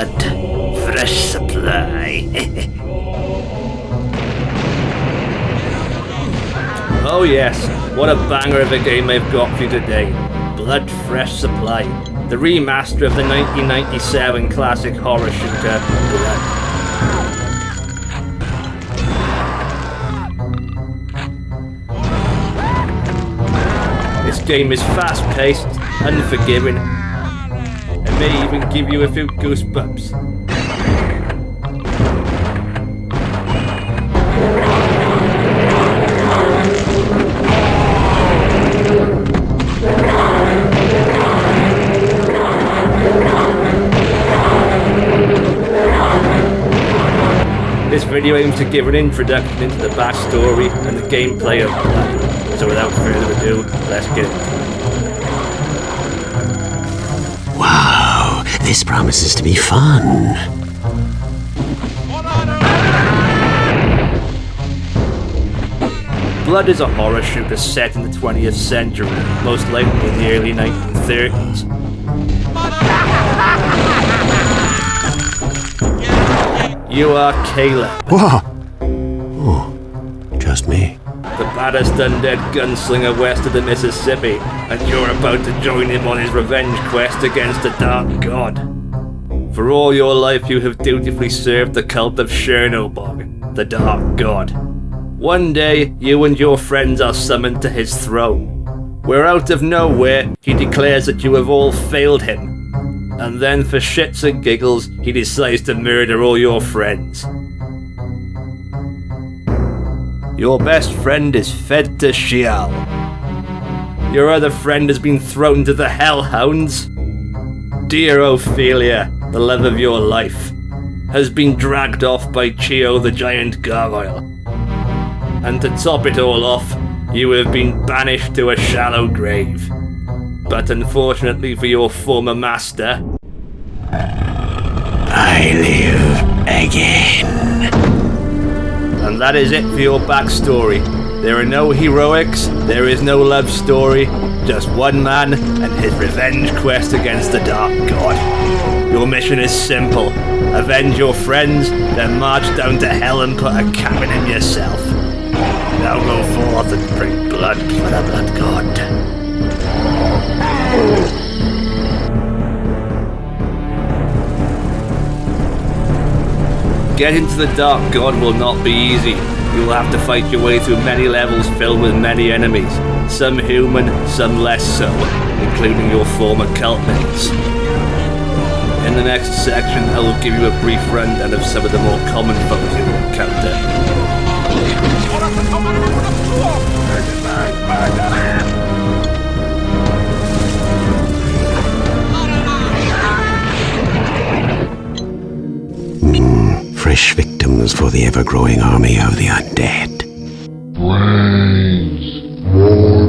blood. Fresh supply. Oh yes, what a banger of a game I've got for you today. Blood Fresh Supply, the remaster of the 1997 classic horror shooter, Blood. This game is fast-paced, unforgiving, and may even give you a few goosebumps. This video aims to give an introduction into the backstory and the gameplay of Blood. So without further ado, let's get it. Wow, this promises to be fun. Blood is a horror shooter set in the 20th century, most likely in the early 1930s. You are Kayla. Whoa! Oh, just me. The baddest undead gunslinger west of the Mississippi, and you're about to join him on his revenge quest against the Dark God. For all your life you have dutifully served the Cult of Tschernobog, the Dark God. One day, you and your friends are summoned to his throne, where out of nowhere, he declares that you have all failed him. And then for shits and giggles, he decides to murder all your friends. Your best friend is fed to Sheol. Your other friend has been thrown to the hellhounds. Dear Ophelia, the love of your life, has been dragged off by Chio the giant gargoyle. And to top it all off, you have been banished to a shallow grave. But unfortunately for your former master, I live again. And that is it for your backstory. There are no heroics, there is no love story, just one man and his revenge quest against the Dark God. Your mission is simple. Avenge your friends, then march down to hell and put a cap in him yourself. Now go forth and bring blood for the Blood God. Getting to the Dark God will not be easy. You will have to fight your way through many levels filled with many enemies, some human, some less so, including your former cult mates. In the next section, I will give you a brief rundown of some of the more common foes you will encounter. Fresh victims for the ever-growing army of the undead. Brains! More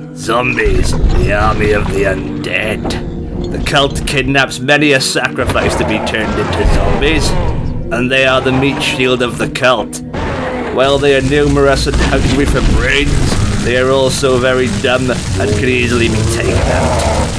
brains! Zombies, the army of the undead. The cult kidnaps many a sacrifice to be turned into zombies, and they are the meat shield of the cult. While they are numerous and hungry for brains, they are also very dumb and can easily be taken out.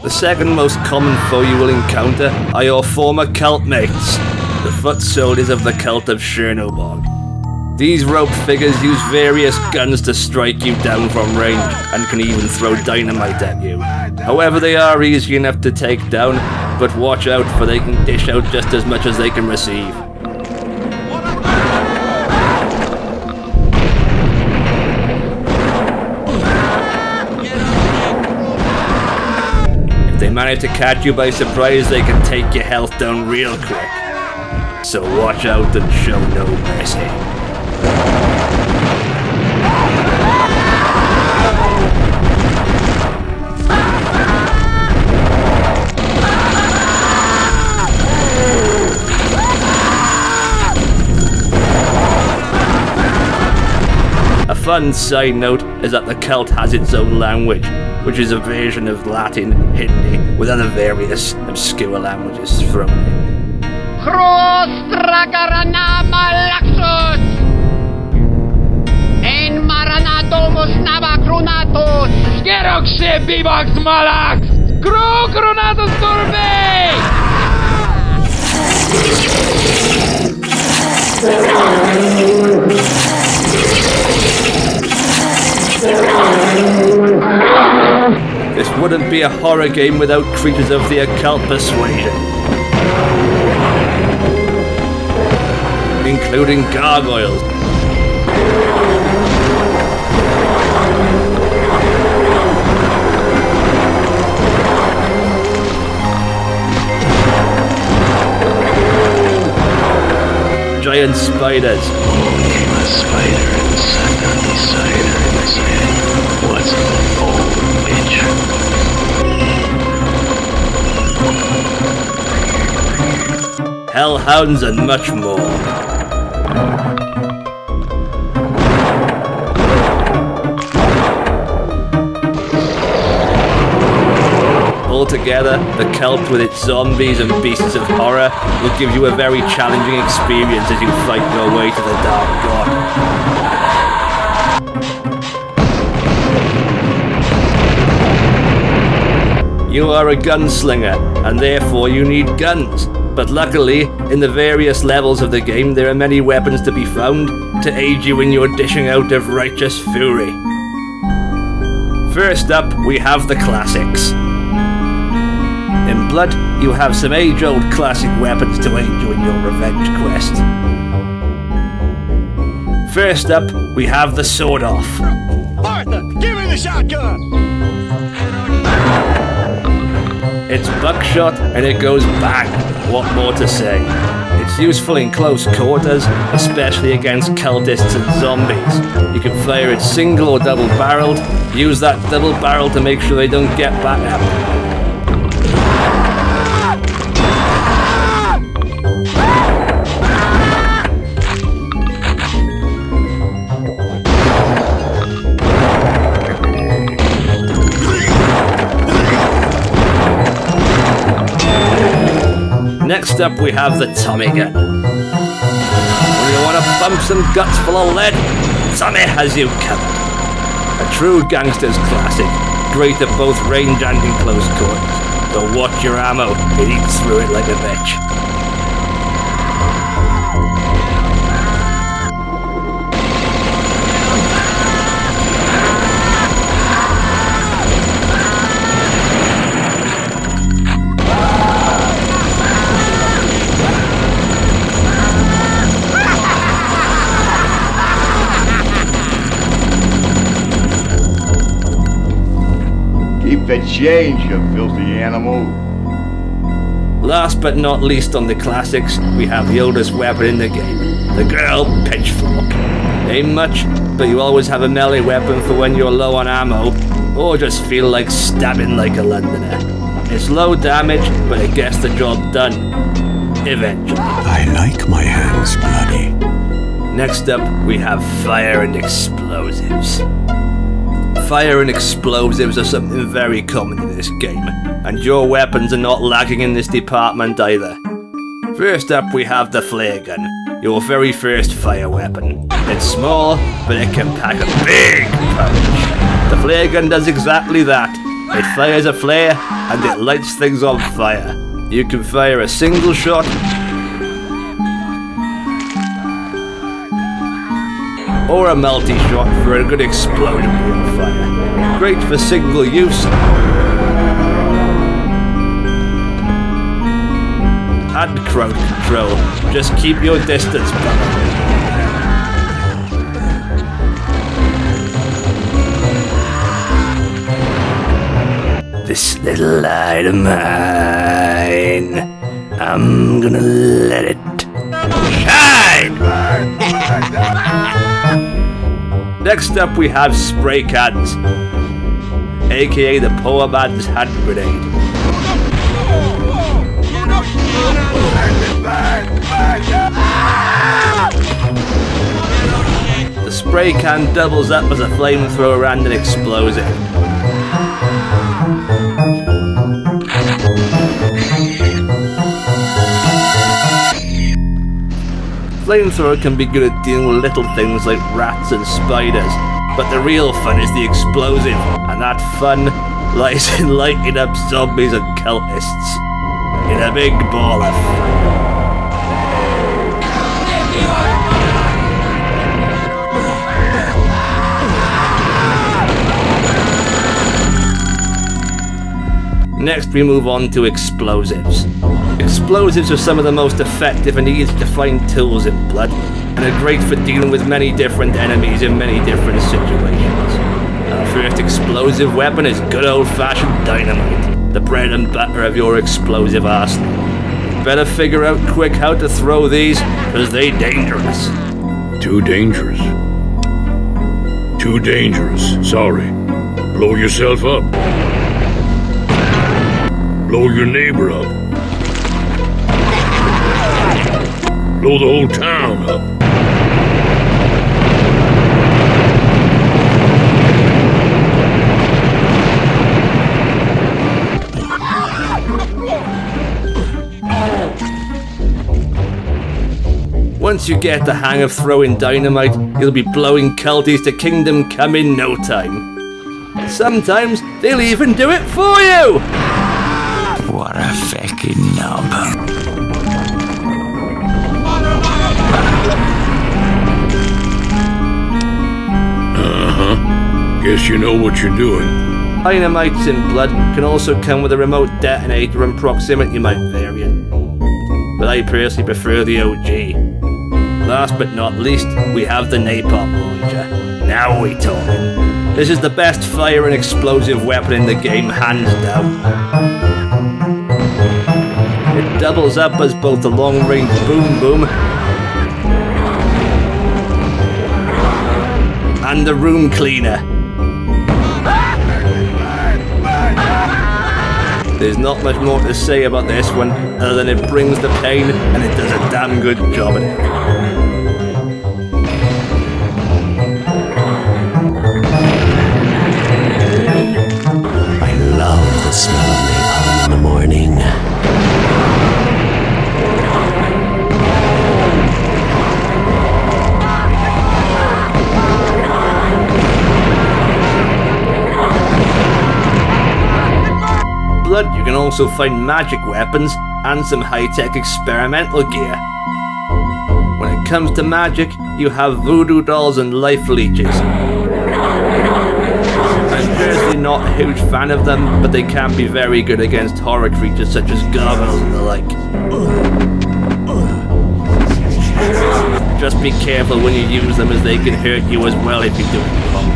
The second most common foe you will encounter are your former cult mates, the foot soldiers of the Cult of Tschernobog. These rope figures use various guns to strike you down from range and can even throw dynamite at you. However, they are easy enough to take down, but watch out for they can dish out just as much as they can receive. If they manage to catch you by surprise, they can take your health down real quick. So watch out and show no mercy. fun side note is that the cult has its own language, which is a version of Latin, Hindi, with other various obscure languages thrown in. En maranatomos navacronatos Skeroxe bivax malax Crocronatos turbe This wouldn't be a horror game without creatures of the occult persuasion, including gargoyles, giant spiders, A spider and sucker the cider in his head. What's the old bitch? hellhounds, and much more. Altogether, the cult with its zombies and beasts of horror will give you a very challenging experience as you fight your way to the Dark God. You are a gunslinger, and therefore you need guns. But luckily, in the various levels of the game, there are many weapons to be found to aid you in your dishing out of righteous fury. First up, we have the classics. In Blood, you have some age-old classic weapons to aid you in your revenge quest. First up, we have the sword-off. Arthur, give me the shotgun! It's buckshot and it goes bang. What more to say? It's useful in close quarters, especially against cultists and zombies. You can fire it single or double-barreled. Use that double-barrel to make sure they don't get back up. Next up, we have the Tommy gun. When you want to bump some guts full of lead, Tommy has you covered. A true gangster's classic, great at both range and in close quarters. So watch your ammo, it eats through it like a bitch. Keep the change, you filthy animal. Last but not least on the classics, we have the oldest weapon in the game, the girl pitchfork. Ain't much, but you always have a melee weapon for when you're low on ammo, or just feel like stabbing like a Londoner. It's low damage, but it gets the job done. Eventually. I like my hands bloody. Next up, we have fire and explosives. Fire and explosives are something very common in this game, and your weapons are not lacking in this department either. First up, we have the flare gun, your very first fire weapon. It's small, but it can pack a big punch. The flare gun does exactly that. It fires a flare, and it lights things on fire. You can fire a single shot, or a multi-shot for a good explosion with fire. Great for single use. And crowd control. Just keep your distance, brother. This little light of mine, I'm gonna let it shine! Next up, we have spray cans, aka the poor man's hand grenade. The spray can doubles up as a flamethrower and an explosive. Flamethrower can be good at dealing with little things like rats and spiders, but the real fun is the explosive, and that fun lies in lighting up zombies and cultists in a big ball of fire. Next we move on to explosives. Explosives are some of the most effective and easy to find tools in Blood, and are great for dealing with many different enemies in many different situations. Our first explosive weapon is good old-fashioned dynamite, the bread and butter of your explosive arsenal. You better figure out quick how to throw these, cause they dangerous. Too dangerous. Too dangerous, sorry. Blow yourself up. Blow your neighbor up. Blow the whole town up. Once you get the hang of throwing dynamite, you'll be blowing culties to kingdom come in no time. Sometimes they'll even do it for you! What a fucking knob. Guess you know what you're doing. Dynamites in Blood can also come with a remote detonator and proximity mine variant, but I personally prefer the OG. Last but not least, we have the napalm launcher. Now we talking. This is the best fire and explosive weapon in the game, hands down. It doubles up as both the long-range boom boom and the room cleaner. There's not much more to say about this one, other than it brings the pain and it does a damn good job at it. I love the smell of napalm in the morning. Blood, you can also find magic weapons and some high-tech experimental gear. When it comes to magic, you have voodoo dolls and life leeches. I'm personally not a huge fan of them, but they can be very good against horror creatures such as gargoyles and the like. Just be careful when you use them, as they can hurt you as well if you do it wrong.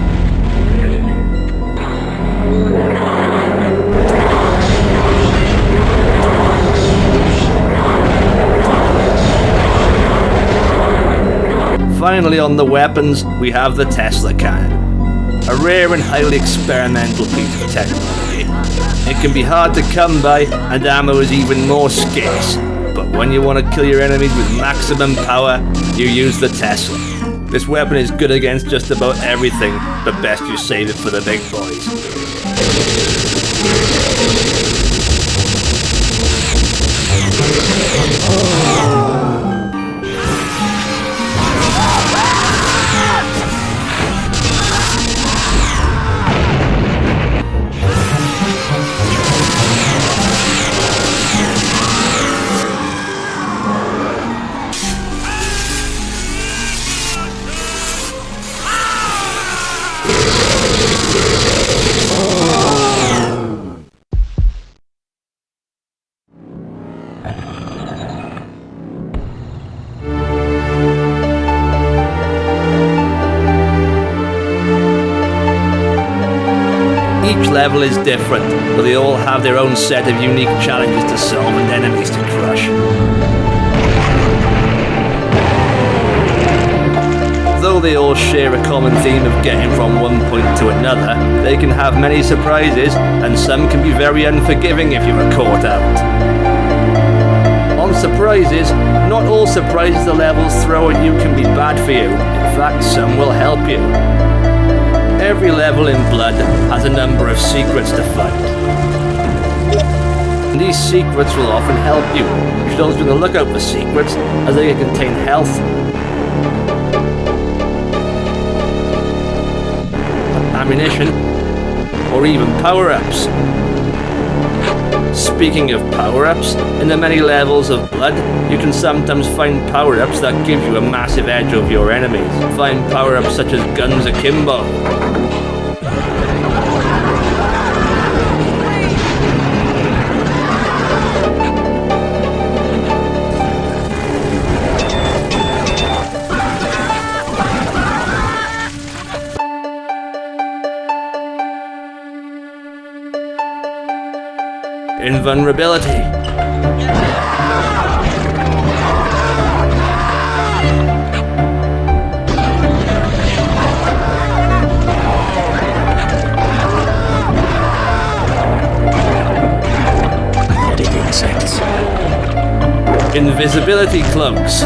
Finally, on the weapons, we have the Tesla cannon. A rare and highly experimental piece of technology. It can be hard to come by, and ammo is even more scarce. But when you want to kill your enemies with maximum power, you use the Tesla. This weapon is good against just about everything, but best you save it for the big boys. Each level is different, but they all have their own set of unique challenges to solve and enemies to crush. Though they all share a common theme of getting from one point to another, they can have many surprises, and some can be very unforgiving if you are caught out. On surprise is, not all surprises the levels throw at you can be bad for you. In fact, some will help you. Every level in Blood has a number of secrets to find. And these secrets will often help you. You should always be on the lookout for secrets, as they can contain health, ammunition, or even power-ups. Speaking of power-ups, in the many levels of Blood, you can sometimes find power-ups that give you a massive edge over your enemies. Find power-ups such as Guns Akimbo. Invulnerability. Deadly insects. Invisibility cloaks.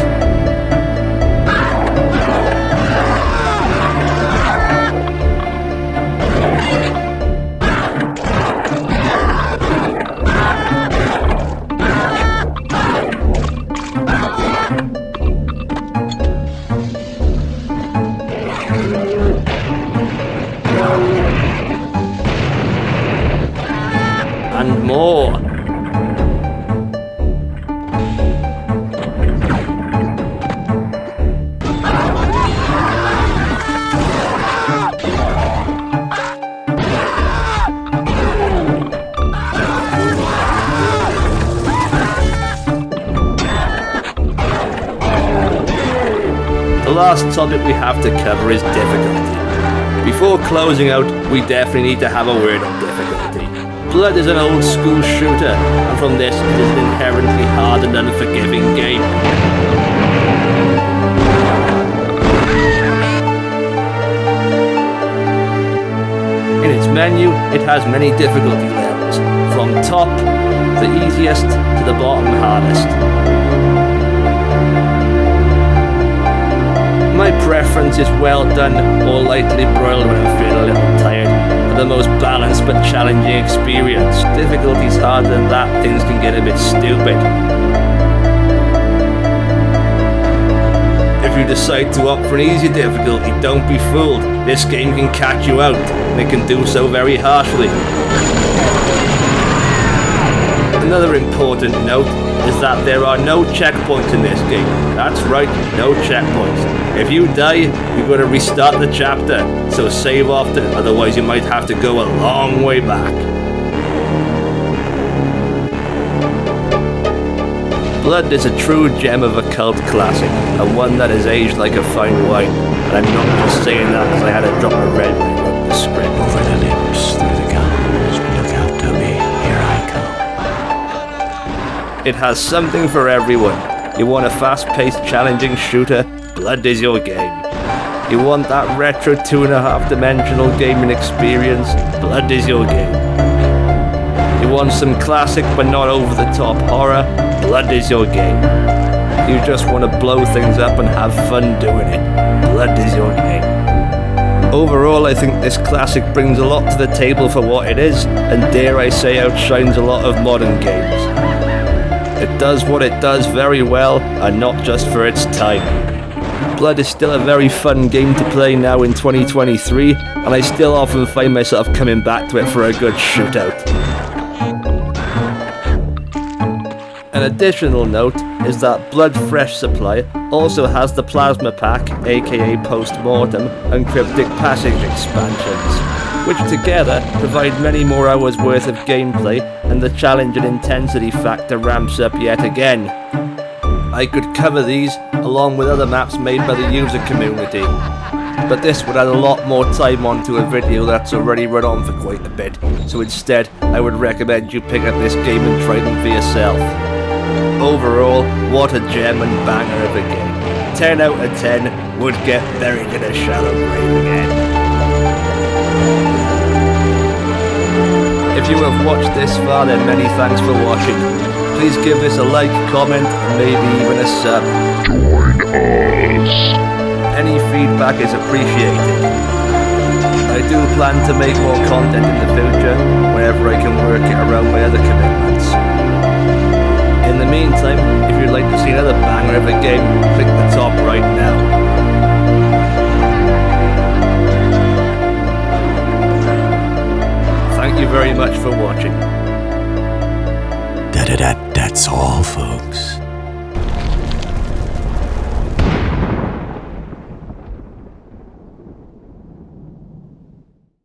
And more. The last topic we have to cover is difficulty. Before closing out, we definitely need to have a word on difficulty. Blood is an old school shooter, and from this it is an inherently hard and unforgiving game. In its menu, it has many difficulty levels, from top, the easiest, to the bottom hardest. My preference is well done or lightly broiled when I'm feeling a little tired, for the most balanced but challenging experience. Difficulty's harder than that, things can get a bit stupid. If you decide to opt for an easy difficulty, don't be fooled. This game can catch you out, and it can do so very harshly. Another important note is that there are no checkpoints in this game. That's right, no checkpoints. If you die, you've got to restart the chapter, so save often, otherwise you might have to go a long way back. Blood is a true gem of a cult classic, and one that has aged like a fine wine. And I'm not just saying that because I had a drop of red when I wrote the script. Over the lips, through the gums, look out to me, here I come. It has something for everyone. You want a fast-paced, challenging shooter? Blood is your game. You want that retro 2.5-dimensional gaming experience? Blood is your game. You want some classic but not over-the-top horror? Blood is your game. You just want to blow things up and have fun doing it? Blood is your game. Overall, I think this classic brings a lot to the table for what it is, and dare I say outshines a lot of modern games. It does what it does very well, and not just for its time. Blood is still a very fun game to play now in 2023, and I still often find myself coming back to it for a good shootout. An additional note is that Blood Fresh Supply also has the Plasma Pack, aka Post-Mortem, and Cryptic Passage expansions, which together provide many more hours worth of gameplay, and the challenge and intensity factor ramps up yet again. I could cover these along with other maps made by the user community, but this would add a lot more time onto a video that's already run on for quite a bit, so instead I would recommend you pick up this game and try them for yourself. Overall, what a gem and banger of a game. 10 out of 10 would get buried in a shallow grave again. If you have watched this far, then many thanks for watching. please give this a like, comment, and maybe even a sub. Join us. Any feedback is appreciated. I do plan to make more content in the future whenever I can work it around my other commitments. In the meantime, if you'd like to see another banger of a game, click the top right now. Thank you very much for watching. That's all, folks.